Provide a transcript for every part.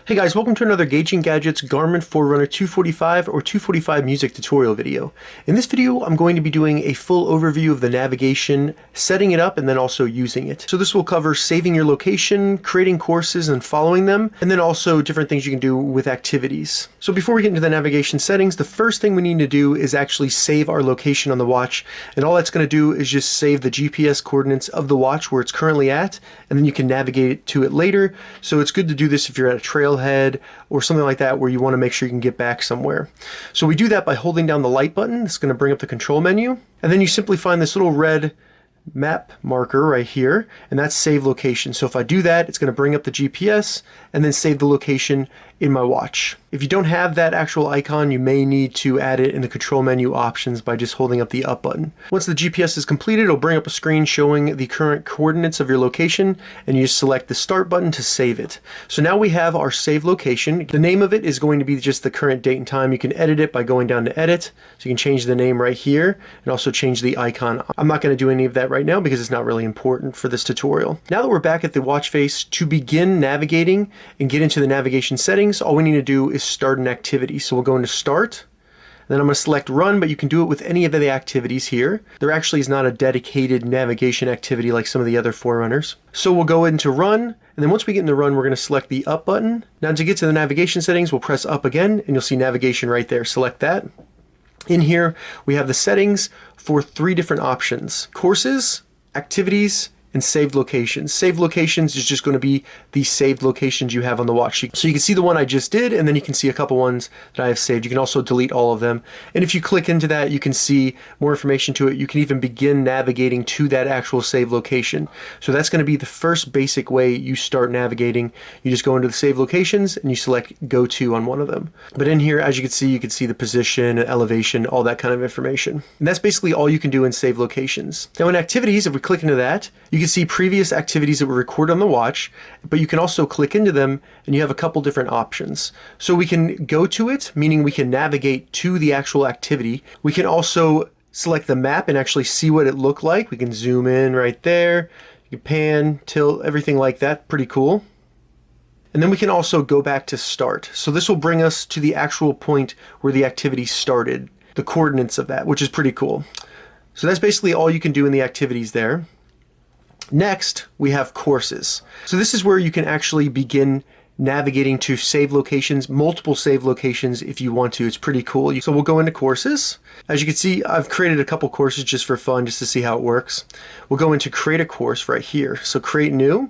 Hey guys, welcome to another Gauging Gadgets Garmin Forerunner 245 or 245 music tutorial video. In this video, I'm going to be doing a full overview of the navigation, setting it up, and then also using it. So this will cover saving your location, creating courses and following them, and then also different things you can do with activities. So before we get into the navigation settings, the first thing we need to do is actually save our location on the watch. And all that's going to do is just save the GPS coordinates of the watch where it's currently at, and then you can navigate to it later. So it's good to do this if you're at a trailhead or something like that where you want to make sure you can get back somewhere. So we do that by holding down the light button. It's going to bring up the control menu, and then you simply find this little red map marker right here, and that's save location. So if I do that, it's going to bring up the GPS and then save the location in my watch. If you don't have that actual icon, you may need to add it in the control menu options by just holding up the up button. Once the GPS is completed, it'll bring up a screen showing the current coordinates of your location, and you just select the start button to save it. So now we have our save location. The name of it is going to be just the current date and time. You can edit it by going down to edit. So you can change the name right here and also change the icon. I'm not going to do any of that right now because it's not really important for this tutorial. Now that we're back at the watch face, to begin navigating and get into the navigation settings, all we need to do is start an activity. So we'll go into start, and then I'm going to select run, but you can do it with any of the activities here. There actually is not a dedicated navigation activity like some of the other Forerunners. So we'll go into run, and then once we get into run, we're going to select the up button. Now to get to the navigation settings, we'll press up again, and you'll see navigation right there. Select that. In here, we have the settings for 3 different options: courses, activities, and saved locations. Saved locations is just going to be the saved locations you have on the watch. So you can see the one I just did, and then you can see a couple ones that I have saved. You can also delete all of them. And if you click into that, you can see more information to it. You can even begin navigating to that actual saved location. So that's going to be the first basic way you start navigating. You just go into the saved locations and you select go to on one of them. But in here, as you can see the position, elevation, all that kind of information. And that's basically all you can do in saved locations. Now in activities, if we click into that, you can see previous activities that were recorded on the watch, but you can also click into them and you have a couple different options. So we can go to it, meaning we can navigate to the actual activity. We can also select the map and actually see what it looked like. We can zoom in right there. You can pan, tilt, everything like that. Pretty cool. And then we can also go back to start. So this will bring us to the actual point where the activity started, the coordinates of that, which is pretty cool. So that's basically all you can do in the activities there. Next, we have courses. So this is where you can actually begin navigating to save locations, multiple save locations if you want to. It's pretty cool. So we'll go into courses. As you can see, I've created a couple courses just for fun, just to see how it works. We'll go into create a course right here. So create new,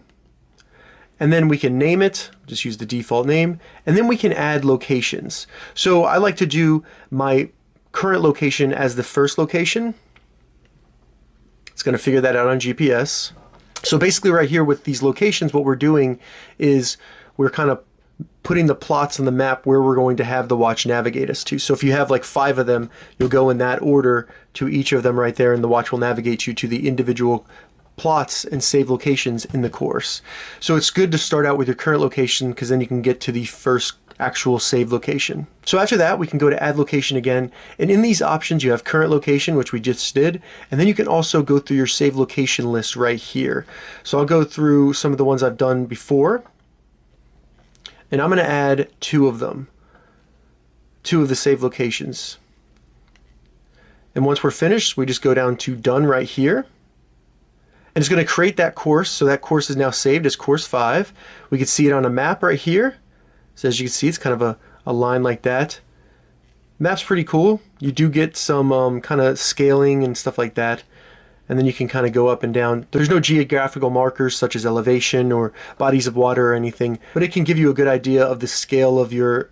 and then we can name it, just use the default name, and then we can add locations. So I like to do my current location as the first location. It's going to figure that out on GPS. So basically right here with these locations, what we're doing is we're kind of putting the plots on the map where we're going to have the watch navigate us to. So if you have like 5 of them, you'll go in that order to each of them right there, and the watch will navigate you to the individual plots and save locations in the course. So it's good to start out with your current location because then you can get to the first actual save location. So after that, we can go to add location again, and in these options you have current location, which we just did, and then you can also go through your save location list right here. So I'll go through some of the ones I've done before, and I'm going to add 2 of them, 2 of the save locations. And once we're finished, we just go down to done right here. And it's going to create that course, so that course is now saved as course 5. We can see it on a map right here. So as you can see, it's kind of a line like that. Map's pretty cool. You do get some kind of scaling and stuff like that. And then you can kind of go up and down. There's no geographical markers such as elevation or bodies of water or anything, but it can give you a good idea of the scale of your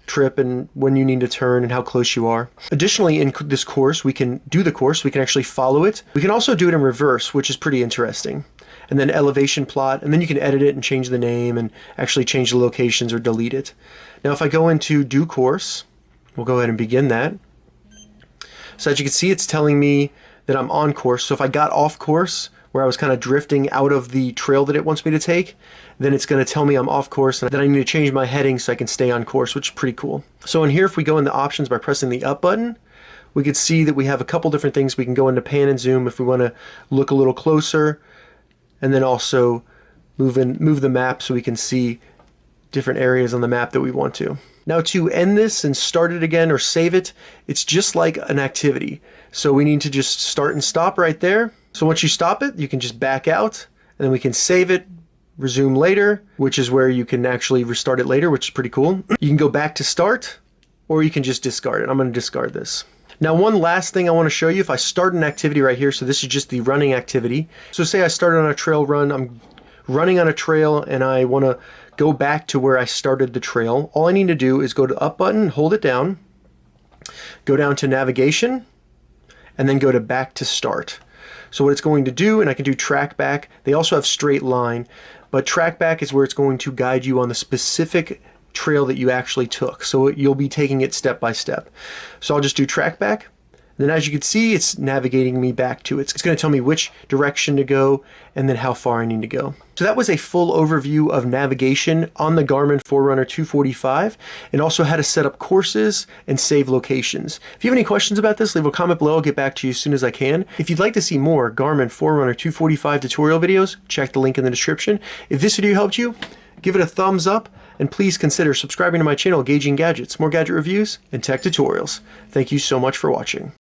trip and when you need to turn and how close you are. Additionally, in this course, we can do the course. We can actually follow it. We can also do it in reverse, which is pretty interesting. And then elevation plot, and then you can edit it and change the name and actually change the locations or delete it. Now if I go into do course, we'll go ahead and begin that. So as you can see, it's telling me that I'm on course. So if I got off course, where I was kind of drifting out of the trail that it wants me to take, then it's going to tell me I'm off course and that I need to change my heading so I can stay on course, which is pretty cool. So in here, if we go into options by pressing the up button, we can see that we have a couple different things. We can go into pan and zoom if we want to look a little closer, and then also move the map so we can see different areas on the map that we want to. Now to end this and start it again or save it, it's just like an activity. So we need to just start and stop right there. So once you stop it, you can just back out, and then we can save it, resume later, which is where you can actually restart it later, which is pretty cool. You can go back to start, or you can just discard it. I'm going to discard this. Now one last thing I want to show you, if I start an activity right here, so this is just the running activity. So say I started on a trail run, I'm running on a trail and I want to go back to where I started the trail. All I need to do is go to up button, hold it down, go down to navigation, and then go to back to start. So what it's going to do, and I can do Tracback, they also have straight line, but Tracback is where it's going to guide you on the specific trail that you actually took. So you'll be taking it step by step. So I'll just do Tracback. Then as you can see, it's navigating me back to it. It's going to tell me which direction to go and then how far I need to go. So that was a full overview of navigation on the Garmin Forerunner 245, and also how to set up courses and save locations. If you have any questions about this, leave a comment below. I'll get back to you as soon as I can. If you'd like to see more Garmin Forerunner 245 tutorial videos, check the link in the description. If this video helped you, give it a thumbs up, and please consider subscribing to my channel, Gauging Gadgets, more gadget reviews and tech tutorials. Thank you so much for watching.